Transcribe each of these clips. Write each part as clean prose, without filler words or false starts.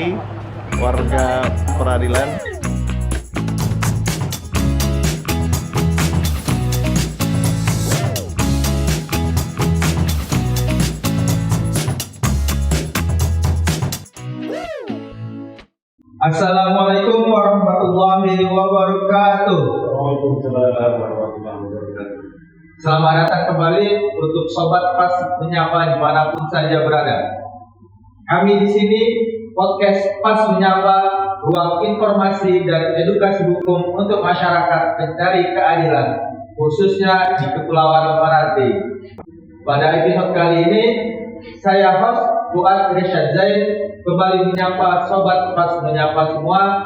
pagi warga peradilan. Assalamualaikum warahmatullahi wabarakatuh. Waalaikumsalam warahmatullahi wabarakatuh. Selamat datang kembali untuk Sobat Pas Menyapa dimanapun saja berada. Kami di sini podcast Pas Menyapa, ruang informasi dan edukasi hukum untuk masyarakat pencari keadilan, khususnya di Kepulauan Meranti. Pada episode kali ini, saya host Fuad Irsyad Zain kembali menyapa Sobat Pas Menyapa semua,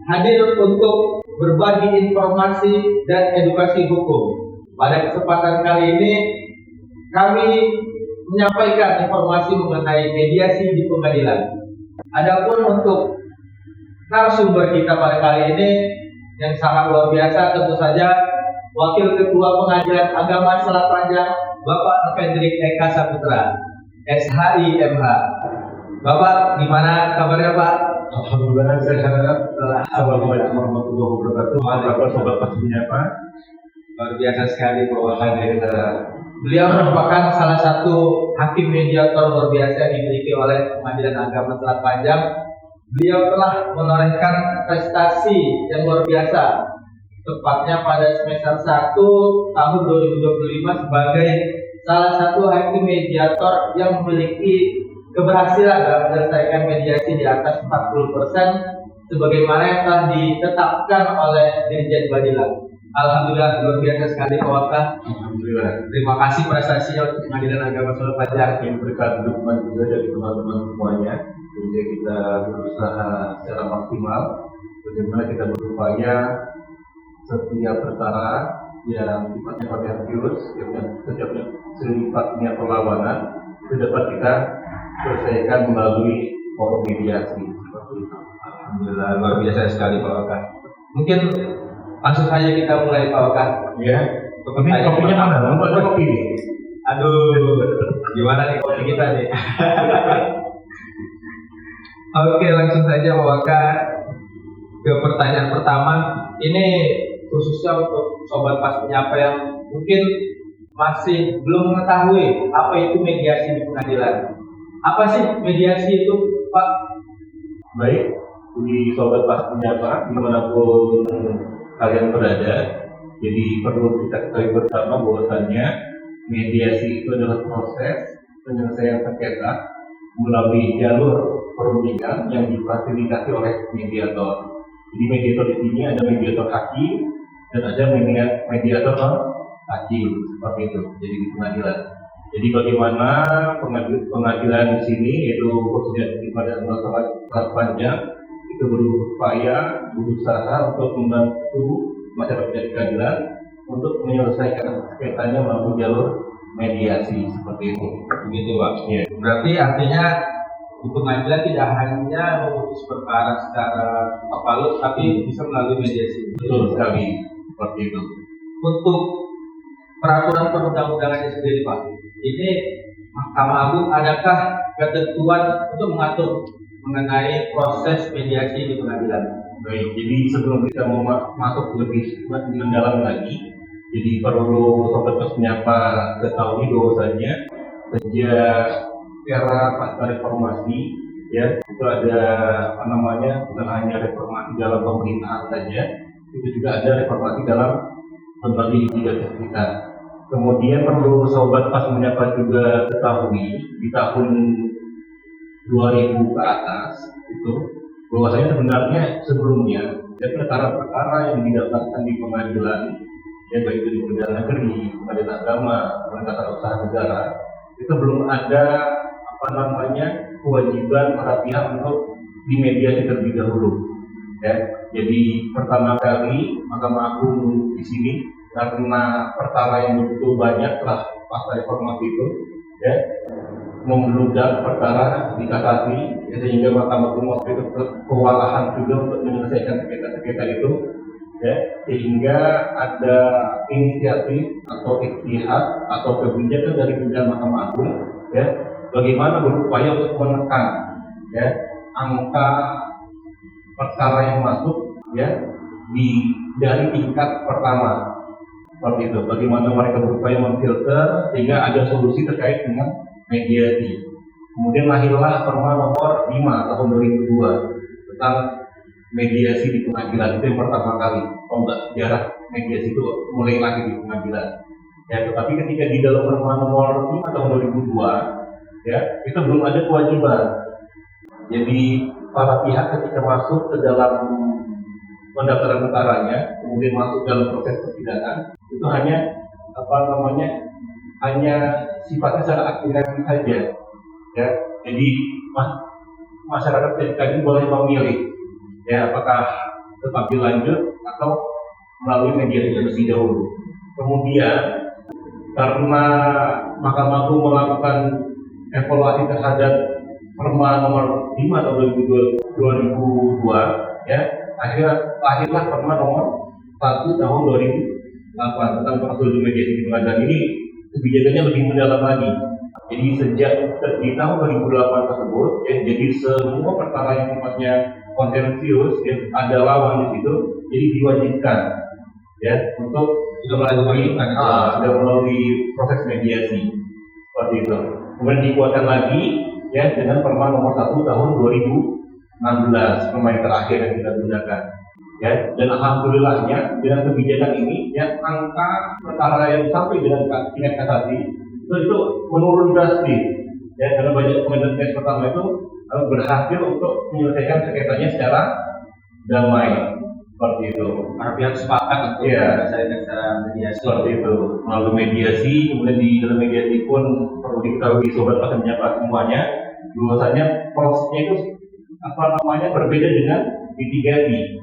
hadir untuk berbagi informasi dan edukasi hukum. Pada kesempatan kali ini, kami menyampaikan informasi mengenai mediasi di pengadilan. Adapun untuk narasumber kita pada kali ini yang sangat luar biasa, tentu saja Wakil Ketua Pengadilan Agama Selat Panjang, Bapak Fendrik Eka Saputra, SHI MH. Bapak, gimana kabarnya Pak? Alhamdulillah sehat. Assalamualaikum warahmatullahi wabarakatuh. Apa kabar Sobat Pas Menyapa? Luar biasa sekali Bapak hadir. Beliau merupakan salah satu hakim mediator luar biasa yang dimiliki oleh Pengadilan Agama Selat Panjang. Beliau telah menorehkan prestasi yang luar biasa, tepatnya pada semester 1 tahun 2025 sebagai salah satu hakim mediator yang memiliki keberhasilan dalam menyelesaikan mediasi di atas 40%, sebagaimana yang telah ditetapkan oleh Dirjen Badilah. Alhamdulillah, luar biasa sekali Pak Wakil. Alhamdulillah. Terima kasih prestasinya untuk Pengadilan Agama Selat Panjang. Yang berkat dukungan juga dari teman-teman semuanya, sehingga kita berusaha secara maksimal bagaimana kita berupaya setiap perkara yang sifatnya variatif, yang sifatnya perlawanan itu dapat kita selesaikan melalui forum mediasi seperti itu. Alhamdulillah, luar biasa sekali Pak Wakil. Mungkin langsung saja kita mulai Pak Wakil. Ya. Ini kopinya mana? Untuk kopi. Aduh, gimana nih kopi kita nih? Oke, langsung saja Pak Wakil ke pertanyaan pertama. Ini khususnya untuk Sobat Pas Menyapa yang mungkin masih belum mengetahui apa itu mediasi di pengadilan. Apa sih mediasi itu, Pak? Baik, di Sobat Pas Menyapa dimanapun kalian berada, jadi perlu kita ketahui bersama bahwasannya mediasi itu adalah proses penyelesaian sengketa melalui jalur perundingan yang difasilitasi oleh mediator. Jadi mediator di sini ada mediator hakim dan ada mediator non hakim, seperti itu. Jadi di pengadilan. Jadi bagaimana pengadilan di sini, yaitu khususnya di Pengadilan Selat Panjang, itu berupaya berusaha untuk membantu masyarakat dari keadilan untuk menyelesaikan sengketanya melalui jalur mediasi seperti itu. Begitu Pak. Ya. Berarti artinya di pengadilan tidak hanya memutus perkara secara kepalut, tapi bisa melalui mediasi. Betul sekali, seperti itu. Untuk peraturan perundang-undangannya sendiri Pak, ini Mahkamah Agung adakah ketentuan untuk mengatur mengenai proses mediasi di pengadilan? Baik, jadi sebelum kita mau masuk lebih mendalam lagi, jadi perlu Sobat Pas Menyapa ketahui bahwasanya sejak era pasca reformasi, ya itu ada apa namanya, bukan hanya reformasi dalam pemerintahan saja, itu juga ada reformasi dalam berbagai lembaga kita. Kemudian perlu Sobat Pas Menyapa juga ketahui di tahun 2000 ke atas itu bahwasanya sebenarnya sebelumnya ya perkara-perkara yang didaftarkan di pengadilan, ya baik itu di pengadilan negeri, pengadilan agama, pengadilan tata usaha negara, itu belum ada apa namanya kewajiban para pihak untuk dimediasi terlebih dahulu. Ya, jadi pertama kali Mahkamah Agung di sini karena perkara yang begitu banyak telah pasca reformasi itu, ya membludak perkara di kasasi, ya, sehingga Mahkamah Agung waktu itu kewalahan juga untuk menyelesaikan sengketa-sengketa itu, ya, sehingga ada inisiatif atau ijtihad atau kebijakan dari pimpinan Mahkamah Agung, ya, bagaimana berupaya untuk menekan, ya, angka perkara yang masuk ya dari tingkat pertama. Seperti itu. Bagaimana mereka berupaya memfilter sehingga ada solusi terkait dengan mediasi. Kemudian lahirlah Perma nomor 5 tahun 2002 tentang mediasi di pengadilan. Itu yang pertama kali ombak sejarah mediasi itu mulai lahir di pengadilan. Ya, tetapi ketika di dalam Perma nomor 5 tahun 2002 ya, itu belum ada kewajiban. Jadi para pihak ketika masuk ke dalam pendaftaran perkaranya, kemudian masuk dalam proses persidangan, itu hanya hanya sifatnya secara administratif saja. Ya, jadi masyarakat tadi boleh memilih, ya apakah tetap dilanjut atau melalui mediasi terlebih dahulu. Kemudian karena Mahkamah Agung melakukan evaluasi terhadap Perma nomor 5 tahun 2002, ya akhirnya lahirlah Perma nomor 1 tahun 2008 tentang prosedur mediasi di pengadilan. Ini kebijakannya lebih mendalam lagi. Jadi sejak di tahun 2008 tersebut, ya, jadi semua perkara yang sifatnya kontensius, ya, ada lawan di situ, jadi diwajibkan, ya, untuk melalui proses mediasi seperti itu. Kemudian dikuatkan lagi, ya, dengan Perma nomor 1 tahun 2016, Perma yang terakhir yang kita gunakan. Ya, dan alhamdulillahnya dengan kebijakan ini, ya, angka perkara yang sampai dengan tingkat kasasi itu menurun drastis. Ya, karena banyak pengadilan tingkat pertama itu berhasil untuk menyelesaikan sengketanya secara damai, seperti itu. Para pihak sepakat untuk menyelesaikan secara mediasi. Seperti itu, melalui mediasi. Kemudian di dalam mediasi pun perlu diketahui sobat pas menyapa semuanya, bahwasanya prosesnya itu berbeda dengan litigasi.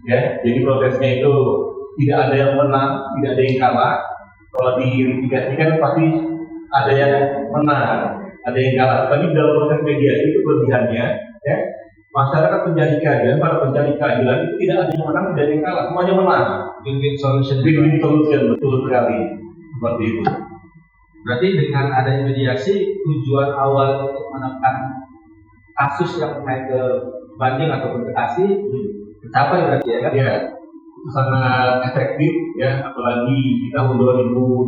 Ya, jadi prosesnya itu tidak ada yang menang, tidak ada yang kalah. Kalau di litigasi kan pasti ada yang menang, ada yang kalah. Tapi dalam proses mediasi itu kelebihannya, ya, masyarakat pencari keadilan, para pencari keadilan itu tidak ada yang menang, tidak ada yang kalah, semuanya menang. Win-win solution. Win-win solution, betul sekali. Seperti itu. Berarti dengan adanya mediasi, tujuan awal untuk menekan kasus yang naik ke banding ataupun ke kasasi tercapai berarti ya kan? Ya, sangat efektif ya, apalagi di tahun 2008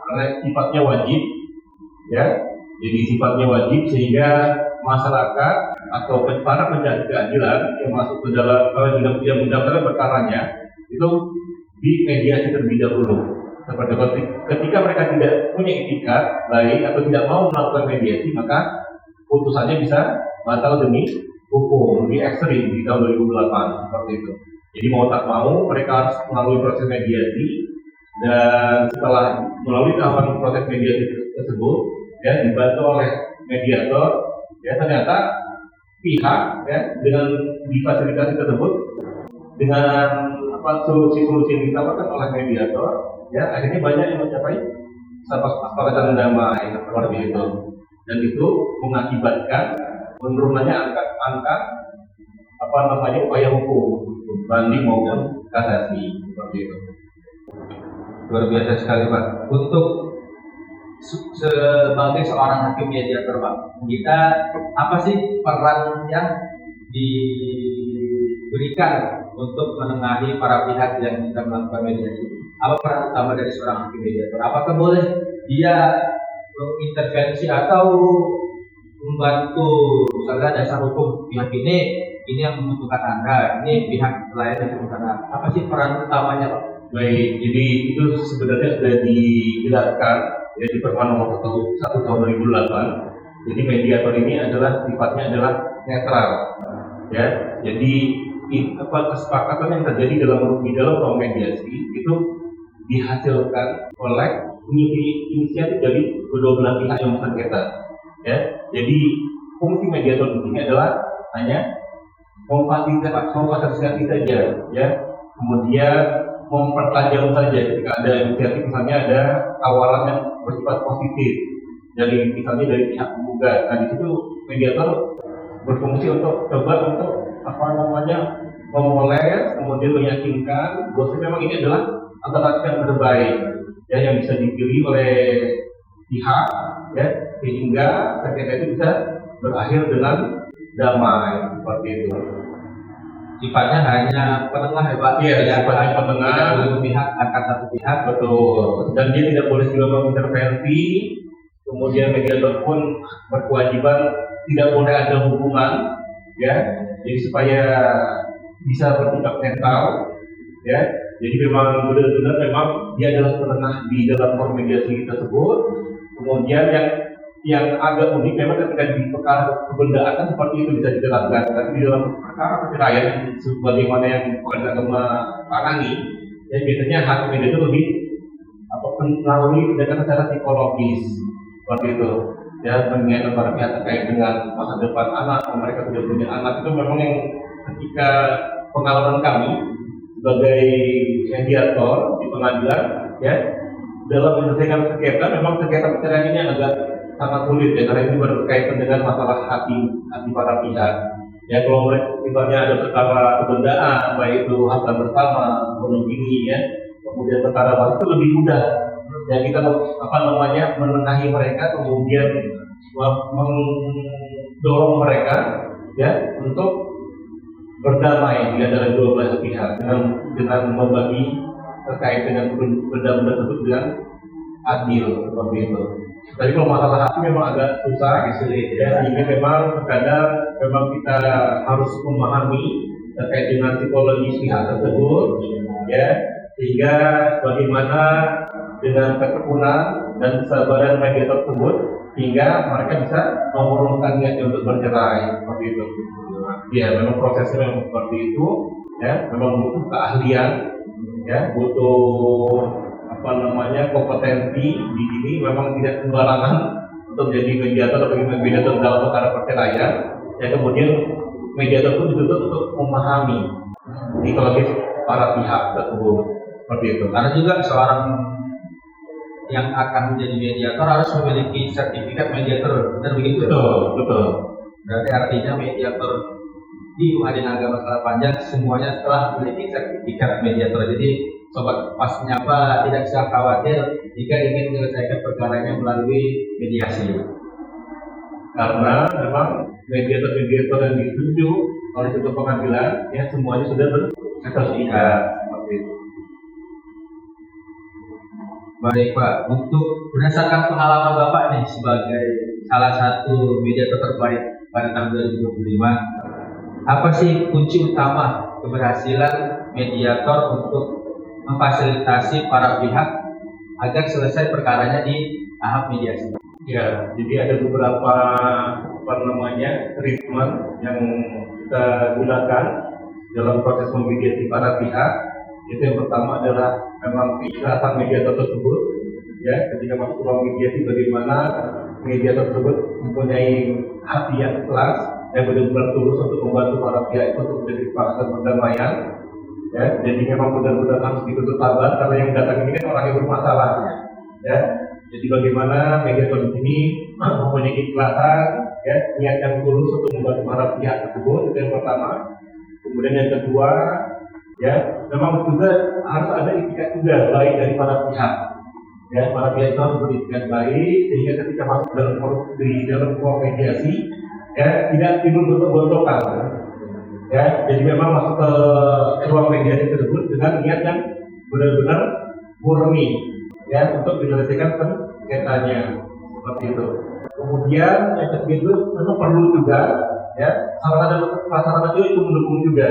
karena sifatnya wajib, ya. Jadi sifatnya wajib sehingga masyarakat atau para pencari keadilan yang masuk ke dalam yang mendaftarkan perkaranya itu di mediasi terlebih dahulu. Seperti ketika mereka tidak punya etikat baik atau tidak mau melakukan mediasi, maka putusannya bisa batal demi hukum, lebih ekstrim di tahun 2008 seperti itu. Jadi mau tak mau mereka harus melalui proses mediasi, dan setelah melalui tahapan proses mediasi tersebut, ya, dibantu oleh mediator, ya, ternyata pihak, ya, dengan difasilitasi tersebut dengan solusi-solusi yang ditawarkan oleh mediator, ya, akhirnya banyak yang mencapai kesepakatan damai seperti itu, dan itu mengakibatkan menurunannya angka upaya hukum banding maupun kasasi seperti itu. Luar biasa sekali Pak. Untuk sebagai seorang hakim mediator Pak, kita apa sih peran yang diberikan untuk menengahi para pihak yang sedang melakukan mediasi? Apa peran utama dari seorang hakim mediator? Apakah boleh dia mengintervensi atau membantu, misalnya dasar hukum pihak ini yang membutuhkan Anda, ini pihak lain yang membutuhkan Anda. Apa sih peran utamanya Pak? Baik, jadi itu sebenarnya sudah dijelaskan ya di Perma nomor 1 tahun 2008. Jadi mediator ini sifatnya adalah netral, ya. Jadi kesepakatan yang terjadi di dalam ruang mediasi itu dihasilkan oleh inisiatif dari kedua belah pihak yang bersengketa, ya. Jadi fungsi mediator di sini adalah hanya memfasilitasi saja, ya. Kemudian mempertajam saja ketika ada inisiatif, misalnya ada tawaran yang bersifat positif dari pihak penggugat. Nah, di situ mediator berfungsi untuk memoles, kemudian meyakinkan bahwa memang ini adalah alternatif yang terbaik, ya, yang bisa dipilih oleh pihak, ya, sehingga sengketa itu bisa berakhir dengan damai seperti itu. Sifatnya hanya penengah ya Pak. Iya, Tidak sifatnya penengah. Tidak boleh memihak akan satu pihak. Betul. Dan dia tidak boleh juga mengintervensi. Kemudian mediator pun berkewajiban tidak boleh ada hubungan, ya. Jadi supaya bisa bersikap netral, ya. Jadi memang benar-benar memang dia adalah penengah di dalam mediasi tersebut. Kemudian yang agak unik memang ketika di perkara kebendaan kan seperti itu bisa dijelaskan, tapi di dalam perkara perceraian sebagaimana yang pengadilan agama tangani, ya biasanya hakim mediator lebih melalui pendekatan secara psikologis seperti itu, ya mengingatkan para pihak terkait dengan masa depan anak, mereka sudah punya anak, itu memang yang ketika pengalaman kami sebagai mediator di pengadilan, ya dalam menyelesaikan sengketa, memang sengketa perceraian ini agak sangat sulit ya, karena ini berkaitan dengan masalah hati para pihak. Ya kalau mereka misalnya ada perkara kebendaan, baik itu harta bersama, monogami ya, kemudian perkara baru itu lebih mudah. Ya kita menengahi mereka, kemudian mendorong mereka ya untuk berdamai di antara dua belah pihak dengan membagi terkait dengan benda-benda tersebut dengan adil seperti itu. Tapi kalau masalah hati memang agak susah, sulit ya. Sehingga memang terkadang memang kita harus memahami terkait dengan psikologis pihak tersebut, ya. Sehingga bagaimana dengan ketekunan dan kesabaran mediator tersebut, hingga mereka bisa mengurungkan niatnya untuk bercerai seperti itu. Ya, memang prosesnya memang seperti itu, ya. Memang butuh keahlian, ya, butuh kompetensi di sini, memang tidak sembarangan untuk menjadi mediator atau mediator dalam perkara perceraian. Ya kemudian mediator pun dituntut untuk memahami psikologis para pihak tersebut seperti itu. Karena juga seorang yang akan menjadi mediator harus memiliki sertifikat mediator, benar begitu? Betul. Berarti artinya mediator di Pengadilan Agama Skala Panjang semuanya telah memiliki sertifikat mediator. Jadi sobat pas menyapa tidak usah khawatir jika ingin menyelesaikan perkaranya melalui mediasi. Karena memang mediator yang ditunjuk oleh ketua pengadilan ya semuanya sudah bersertifikat seperti itu. Baik Pak, untuk berdasarkan pengalaman Bapak nih sebagai salah satu mediator terbaik pada tahun 2025, apa sih kunci utama keberhasilan mediator untuk memfasilitasi para pihak agar selesai perkaranya di tahap mediasi? Ya, jadi ada beberapa treatment yang kita gunakan dalam proses memediasi para pihak. Itu yang pertama adalah memang keikhlasan mediator tersebut. Ya, ketika masuk ruang mediasi, bagaimana mediator tersebut mempunyai hati yang ikhlas dan benar-benar tulus untuk membantu para pihak itu untuk menjadi kesepakatan perdamaian. Ya, jadi memang benar-benar harus dituntut sabar karena yang datang ini kan orang yang bermasalah. Ya, jadi bagaimana mediator di sini mempunyai keikhlasan, ya, niat yang tulus untuk membantu para pihak tersebut, itu yang pertama. Kemudian yang kedua, ya, memang juga harus ada etikat juga baik dari para pihak. Ya, para pihak itu harus beretikat baik sehingga ketika masuk dalam ruang mediasi, ya, tidak timbul bentuk-bentukan. Ya, jadi memang masuk ke ruang mediasi tersebut dengan niat yang benar-benar murni, ya, untuk menyelesaikan sengketanya seperti itu. Kemudian yang ketiga memang perlu juga, ya, sarana itu mendukung juga.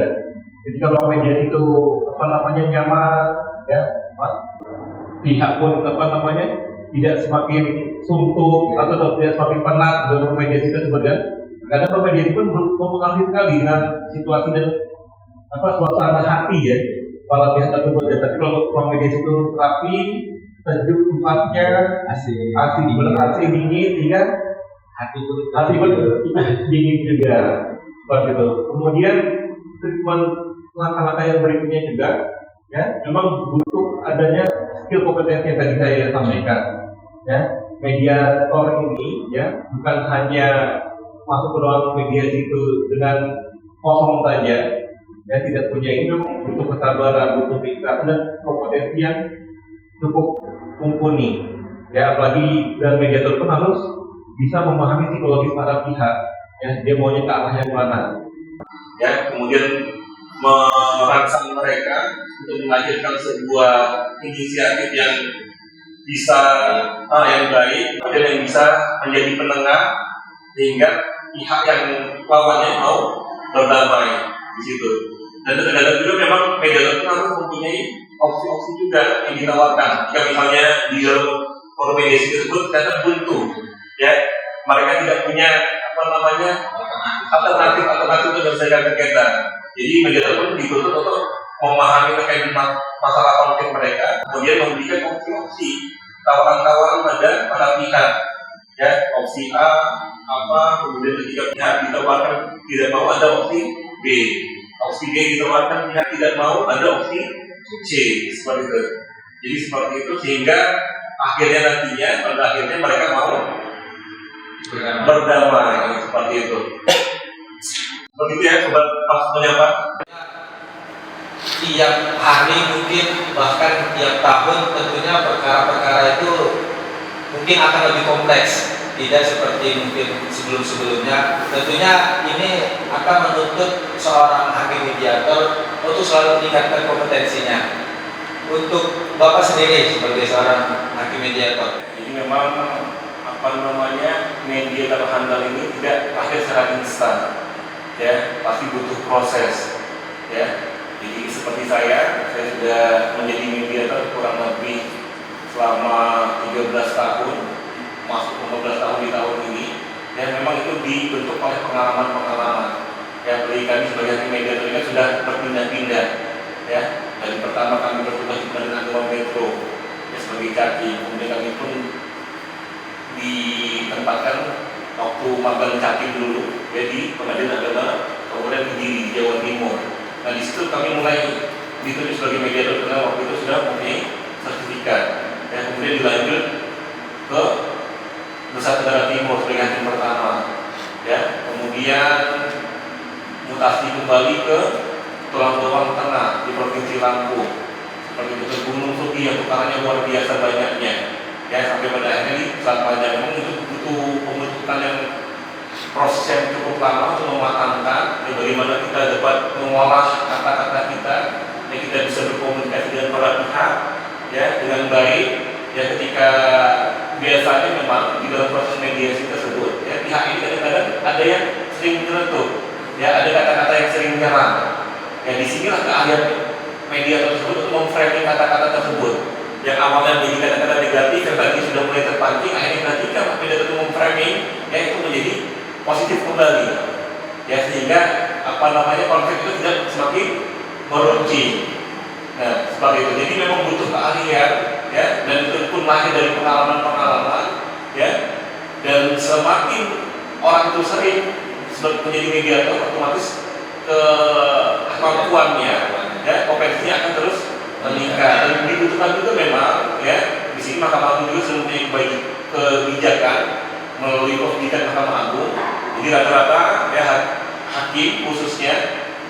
Jadi kalau mediasi itu nyaman, ya, pihak pun tidak semakin suntuk atau tidak semakin penat dalam mediasi tersebut kan. Karena mediasi pun mempengaruhi sekali dengan situasi dan suasana hati ya para pihak tersebut. Ya. Tapi kalau ruang mediasi itu rapi, sejuk tempatnya, asik dingin, sehingga hati pun dingin juga seperti itu. Kemudian langkah-langkah yang berikutnya juga, ya, memang butuh adanya skill kompetensi yang tadi saya sampaikan. Ya, mediator ini, ya, bukan hanya masuk ke ruang mediasi itu dengan kosong saja, ya, tidak punya ini, butuh kesabaran, butuh keikhlasan dan kompetensi yang cukup mumpuni. Ya, apalagi dan mediator pun harus bisa memahami psikologis para pihak. ya dia maunya ke arah yang mana, ya kemudian merangsang mereka untuk melahirkan sebuah inisiatif yang bisa yang baik, kemudian yang bisa menjadi penengah sehingga pihak yang lawannya mau berdamai di situ. Dan terkadang juga memang mediator itu harus mempunyai opsi-opsi juga yang ditawarkan. Jika misalnya di dalam forum mediasi tersebut ternyata buntu, ya mereka tidak punya alternatif untuk menyelesaikan sengketa. Jadi mediator pun dituntut untuk memahami terkait dengan masalah konflik mereka, kemudian memberikan opsi-opsi tawaran-tawaran pada para pihak, ya opsi A kemudian ketika pihak ditawarkan tidak mau ada opsi B, opsi B ditawarkan pihak tidak mau ada opsi C, seperti itu. Jadi seperti itu sehingga pada akhirnya mereka mau berdamai seperti itu. Begitu ya sobat pas menyapa. Tiap hari mungkin bahkan tiap tahun tentunya perkara-perkara itu mungkin akan lebih kompleks, tidak seperti mungkin sebelum-sebelumnya. Tentunya ini akan menuntut seorang hakim mediator untuk selalu meningkatkan kompetensinya. Untuk Bapak sendiri sebagai seorang hakim mediator, Jadi memang mediator handal ini tidak lahir secara instan, ya pasti butuh proses, ya. Jadi seperti saya sudah menjadi mediator kurang lebih selama 13 tahun, masuk 15 tahun di tahun ini, dan memang itu dibentuk oleh pengalaman-pengalaman. Ya, bagi kami sebagai mediator ini sudah berpindah-pindah, ya. Dari pertama kami bertugas di Pengadilan Agama Metro, ya sebagai kaki, kemudian kami pun ditempatkan waktu magang cakim dulu, ya di Pengadilan Agama Kabupaten Kediri, Jawa Timur. Nah di situ kami mulai ditunjuk sebagai mediator karena waktu itu sudah mempunyai sertifikat. Ya, kemudian dilanjut ke Nusa Tenggara Timur sebagai hakim pertama. Ya, kemudian mutasi kembali ke Tulang Bawang Tengah di Provinsi Lampung. Seperti itu ke Gunung Sugi yang tukarannya luar biasa banyaknya. Ya, sampai pada akhirnya di saat panjang memang itu butuh pembentukan yang proses yang cukup lama untuk mematangkan bagaimana kita dapat mengolah kata-kata kita, yang kita bisa berkomunikasi dengan para pihak, ya dengan baik. Ya ketika biasanya memang di dalam proses mediasi tersebut, ya pihak ini kadang-kadang ada yang sering menyeletuk, ya ada kata-kata yang sering menyerang. Ya disinilah keahlian mediator tersebut untuk memframing kata-kata tersebut. Yang awalnya menjadi kata-kata negatif, yang tadi sudah mulai terpancing, akhirnya ketika mediator itu memframing, ya itu menjadi positif kembali, ya sehingga konflik itu tidak semakin meruncing. Nah, seperti itu. Jadi memang butuh keahlian, ya, dan itu pun lahir dari pengalaman-pengalaman, ya. Dan semakin orang itu sering menjadi mediator, otomatis kemampuannya, ya, kompetensinya akan terus meningkat. Dan dibutuhkan juga memang, ya, di sini Mahkamah Agung juga sudah mempunyai kebijakan melalui kebijakan Mahkamah Agung. Jadi rata-rata ya hakim khususnya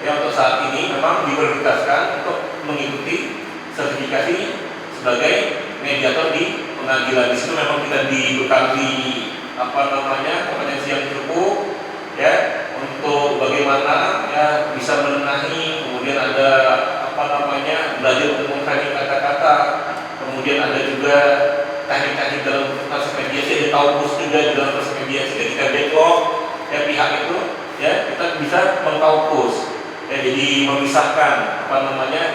yang untuk saat ini memang diprioritaskan untuk mengikuti sertifikasi sebagai mediator di pengadilan. Di situ memang kita dibekali kompetensi yang cukup, ya, untuk bagaimana ya bisa menengahi, kemudian ada belajar untuk memframing kata-kata, kemudian ada juga teknik-teknik dalam proses mediasi, ada kaukus juga di dalam proses mediasi. Ketika backlog, ya pihak itu, ya kita bisa mengkaukus, ya jadi memisahkan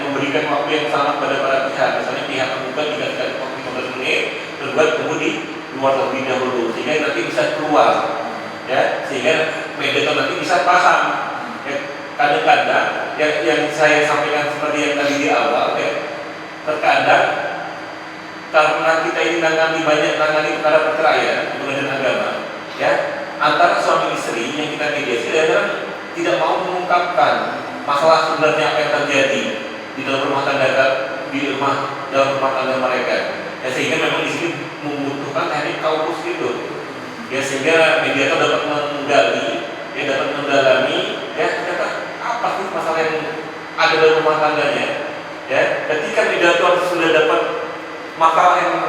memberikan waktu yang sama pada para pihak. Misalnya pihak tergugat dikasih waktu 15 menit, tergugat tunggu di luar terlebih dahulu sehingga nanti bisa keluar, ya sehingga mediator nanti bisa paham. Ya, kadang-kadang yang saya sampaikan seperti yang tadi di awal, ya terkadang karena kita ini menangani perkara perceraian pengadilan agama, ya antara suami istri yang kita mediasi adalah tidak mau mengungkapkan masalah sebenarnya apa yang terjadi di dalam rumah tangga mereka. Ya sehingga memang di sini membutuhkan teknik kaukus itu. Ya sehingga mediator dapat menggali, ya dapat mendalami, ya ternyata apa sih masalah yang ada dalam rumah tangganya. Ya, ketika mediator sudah dapat masalah yang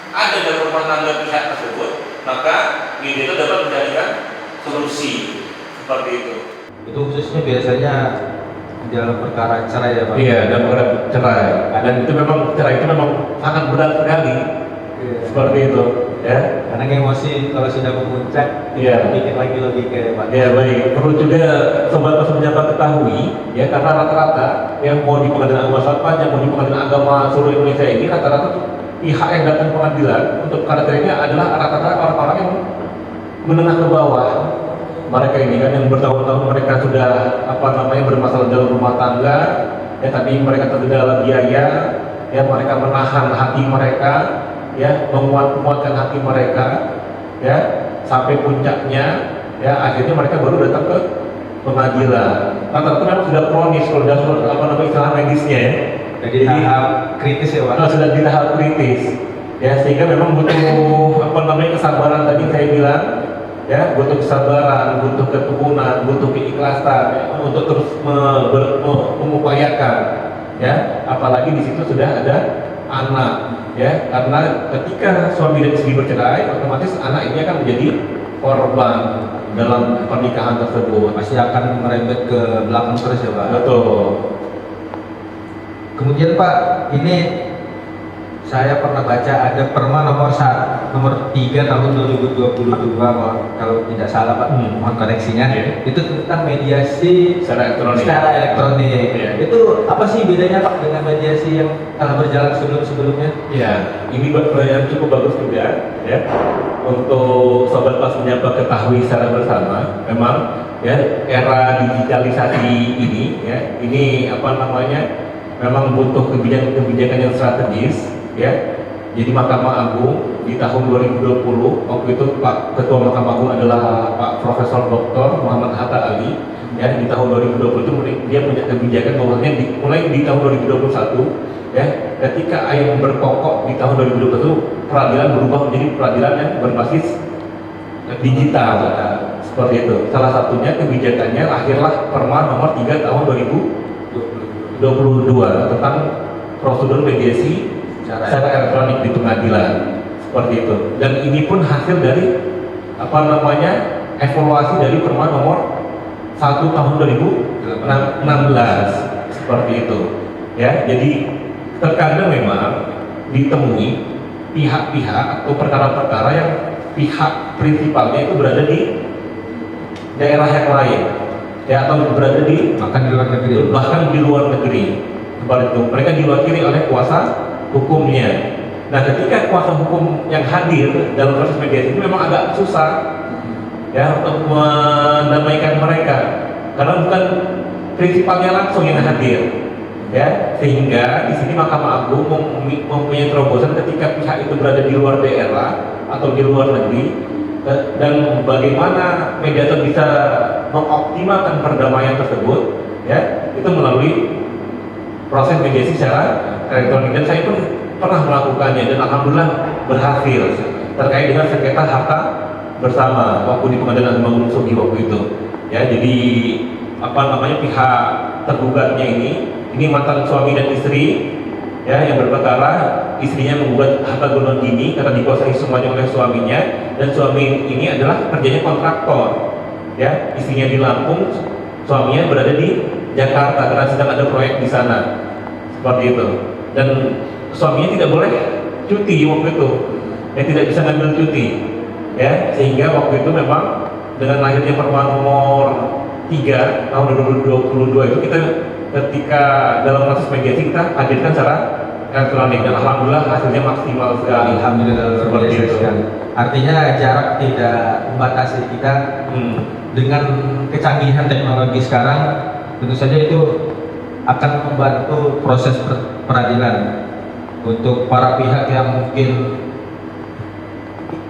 ada dalam rumah tangga pihak tersebut, maka mediator dapat mencarikan solusi. seperti itu. Itu khususnya biasanya dalam perkara cerai ya Pak? Iya, dalam perkara cerai. Dan itu memang cerai itu memang sangat berat sekali. Iya. Seperti itu, ya. Karena emosi kalau sudah memuncak, Iya. bikin lagi logika ya Pak. Ya baik, perlu juga sobat pas menyapa ketahui ya, karena rata-rata yang mau di pengadilan agama Saat Panjang, mau di pengadilan agama seluruh Indonesia ini rata-rata pihak yang datang ke pengadilan untuk perkara cerai ini adalah rata-rata orang-orang yang menengah ke bawah. Mereka ini kan yang bertahun-tahun mereka sudah bermasalah dalam rumah tangga, ya tapi mereka terkendala biaya, ya mereka menahan hati mereka, ya menguatkan hati mereka, ya sampai puncaknya, ya akhirnya mereka baru datang ke pengadilan. Rata-rata memang sudah kronis, kalau sudah istilah medisnya ya. Jadi tahap kritis ya Pak? Sudah di tahap kritis, ya sehingga memang butuh kesabaran tadi saya bilang. Ya, butuh kesabaran, butuh ketekunan, butuh keikhlasan ya, untuk terus mengupayakan, ya. Apalagi di situ sudah ada anak, ya. Karena ketika suami dan istri bercerai, otomatis anak ini akan menjadi korban dalam pernikahan tersebut. Pasti akan merembet ke belakang terus ya Pak? Betul. Kemudian Pak, ini saya pernah baca ada Perma nomor 3 tahun 2022 kalau tidak salah Pak, mohon koreksinya. Itu tentang mediasi Secara elektronik. Iya. Itu apa sih bedanya Pak dengan mediasi yang telah berjalan sebelumnya? Ya, ini pertanyaan cukup bagus juga, ya. Untuk sobat pas menyapa ketahui secara bersama, memang ya era digitalisasi ini, ya, ini memang butuh kebijakan yang strategis. Ya, jadi Mahkamah Agung di tahun 2020 waktu itu Pak Ketua Mahkamah Agung adalah Pak Profesor Dr. Muhammad Hatta Ali. Ya, di tahun 2020 itu dia punya kebijakan bahwasanya mulai di tahun 2021 ya, ketika ayam berkokok di tahun 2021 peradilan berubah menjadi peradilan yang berbasis digital, seperti itu. Salah satunya kebijakannya lahirlah Perma nomor 3 tahun 2022 tentang prosedur mediasi secara elektronik di pengadilan, seperti itu. Dan ini pun hasil dari evaluasi dari Perma nomor 1 tahun 2016, seperti itu. Ya, jadi terkadang memang ditemui pihak-pihak atau perkara-perkara yang pihak prinsipalnya itu berada di daerah yang lain, ya, atau berada di Bahkan di luar negeri. Seperti itu. Mereka diwakili oleh kuasa hukumnya. Nah, ketika kuasa hukum yang hadir dalam proses mediasi ini memang agak susah, ya, untuk mendamaikan mereka, karena bukan prinsipalnya langsung yang hadir, ya, sehingga di sini Mahkamah Agung mempunyai terobosan ketika pihak itu berada di luar daerah atau di luar negeri, dan bagaimana mediator bisa mengoptimalkan perdamaian tersebut, ya, itu melalui proses mediasi secara elektronik. Dan saya pun pernah melakukannya dan alhamdulillah berhasil terkait dengan sengketa harta bersama waktu di Pengadilan Agama Gunung Sugi waktu itu. Ya, jadi pihak tergugatnya ini mantan suami dan istri, ya, yang berperkara. Istrinya menggugat harta gunung gini karena dikuasai semuanya oleh suaminya, dan suami ini adalah kerjanya kontraktor, ya, istrinya di Lampung, suaminya berada di Jakarta karena sedang ada proyek di sana, seperti itu. Dan suaminya tidak boleh cuti waktu itu, ya, tidak bisa ngambil cuti, ya, sehingga waktu itu memang dengan lahirnya Perma nomor 3 tahun 2022 itu kita ketika dalam proses mediasi kita hadirkan secara elektronik, dan alhamdulillah hasilnya maksimal sekali. Alhamdulillah luar biasa sekali. Artinya jarak tidak membatasi kita. Dengan kecanggihan teknologi sekarang, tentu saja itu akan membantu proses peradilan untuk para pihak yang mungkin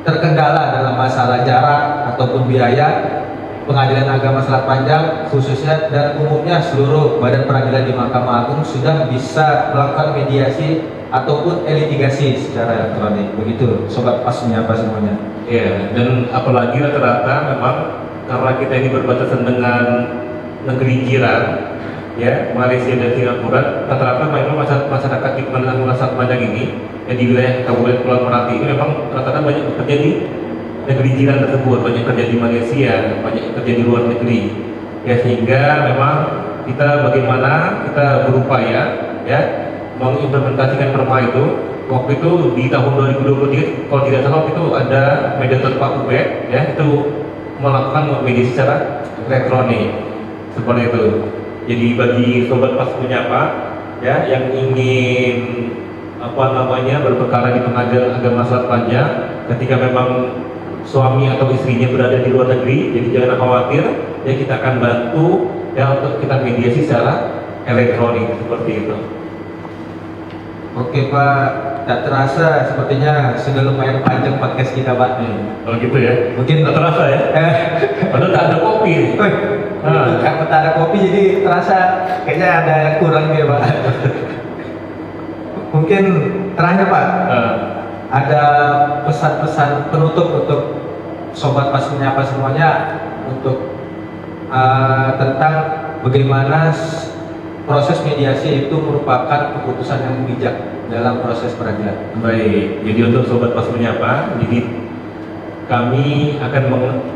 terkendala dalam masalah jarak ataupun biaya. Pengadilan Agama Selat Panjang khususnya dan umumnya seluruh badan peradilan di Mahkamah Agung sudah bisa melakukan mediasi ataupun litigasi secara elektronik. Begitu sobat pas menyapa semuanya. Iya, dan apalagi rata-rata memang karena kita ini berbatasan dengan negeri jiran, ya, Malaysia dan Singapura, rata-rata memang masyarakat di Pengadilan Agama Selat Panjang ini, yang di wilayah Kabupaten Kepulauan Meranti ini memang rata-rata banyak bekerja di negeri jiran tersebut, banyak kerja di Malaysia, banyak kerja di luar negeri. Ya, sehingga memang kita bagaimana kita berupaya ya mengimplementasikan perma itu. Waktu itu di tahun 2023 kalau tidak salah waktu itu ada mediator Pak Ubed ya, itu melakukan mediasi secara elektronik seperti itu. Jadi bagi sobat pas menyapa ya yang ingin berperkara di pengadilan agama Selat Panjang, ketika memang suami atau istrinya berada di luar negeri, jadi jangan khawatir ya, kita akan bantu ya untuk kita mediasi secara elektronik seperti itu. Oke Pak, tak terasa sepertinya sudah lumayan panjang podcast kita Pak. Kalau gitu ya, Mungkin tak terasa ya. Padahal tak ada kopi. Karena tak ada kopi jadi terasa kayaknya ada yang kurang ya Pak. Mungkin terakhir Pak, ada pesan-pesan penutup untuk sobat pas menyapa semuanya untuk tentang bagaimana proses mediasi itu merupakan keputusan yang bijak dalam proses peradilan. Baik, jadi untuk sobat pas menyapa, jadi kami akan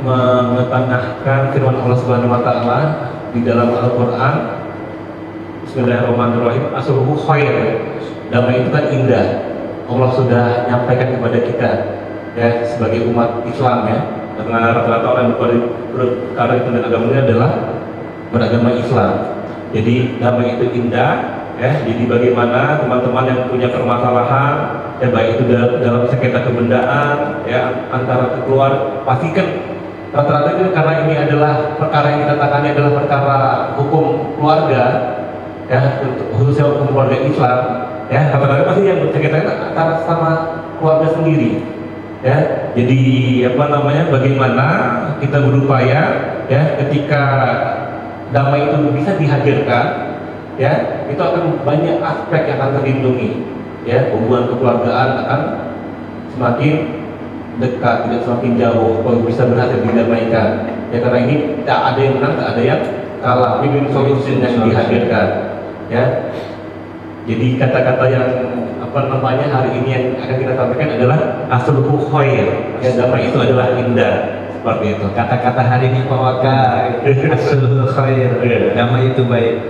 mengetengahkan firman Allah Subhanahu wa taala di dalam Al-Qur'an. Bismillahirrahmanirrahim. Asluhu khair. Damai itu kan indah. Allah sudah nyampaikan kepada kita ya sebagai umat Islam ya. Karena rata-rata orang berperkara itu dan agamanya adalah beragama Islam. Jadi damai itu indah ya. Jadi bagaimana teman-teman yang punya permasalahan ya, baik itu dalam sengketa kebendaan ya antara keluarga, pastikan rata-rata itu karena ini adalah perkara yang kita tangani adalah perkara hukum keluarga ya, khususnya hukum keluarga Islam ya, rata-rata pasti yang sengketa antara sama keluarga sendiri ya. Jadi bagaimana kita berupaya ya ketika damai itu bisa dihadirkan ya, itu akan banyak aspek yang akan terlindungi ya, hubungan kekeluargaan akan semakin dekat, tidak semakin jauh kalau bisa berhasil didamaikan ya, karena ini tak ada yang menang, tak ada yang kalah, win-win solution yang dihadirkan ya. Jadi kata-kata yang hari ini yang akan kita sampaikan adalah asluhu khair ya, damai itu adalah indah. Seperti itu. Kata-kata hari ini Pak Waka, asluhu khair, damai itu baik.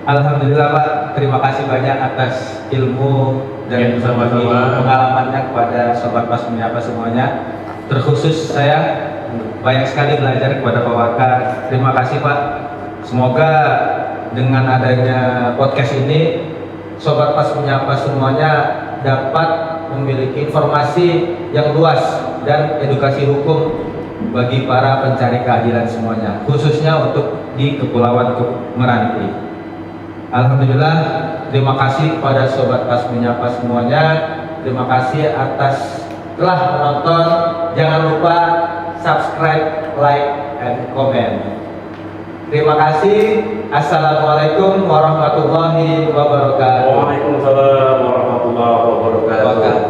Alhamdulillah Pak, terima kasih banyak atas ilmu dan sama-sama pengalamannya kepada sobat pas menyapa semuanya. Terkhusus saya banyak sekali belajar kepada Pak Waka. Terima kasih Pak. Semoga dengan adanya podcast ini sobat pas menyapa semuanya dapat memiliki informasi yang luas dan edukasi hukum bagi para pencari keadilan semuanya, khususnya untuk di Kepulauan Meranti. Alhamdulillah, terima kasih kepada sobat pas menyapa semuanya. Terima kasih atas telah menonton. Jangan lupa subscribe, like, and comment. Terima kasih. Assalamualaikum warahmatullahi wabarakatuh. Waalaikumsalam warahmatullahi wabarakatuh.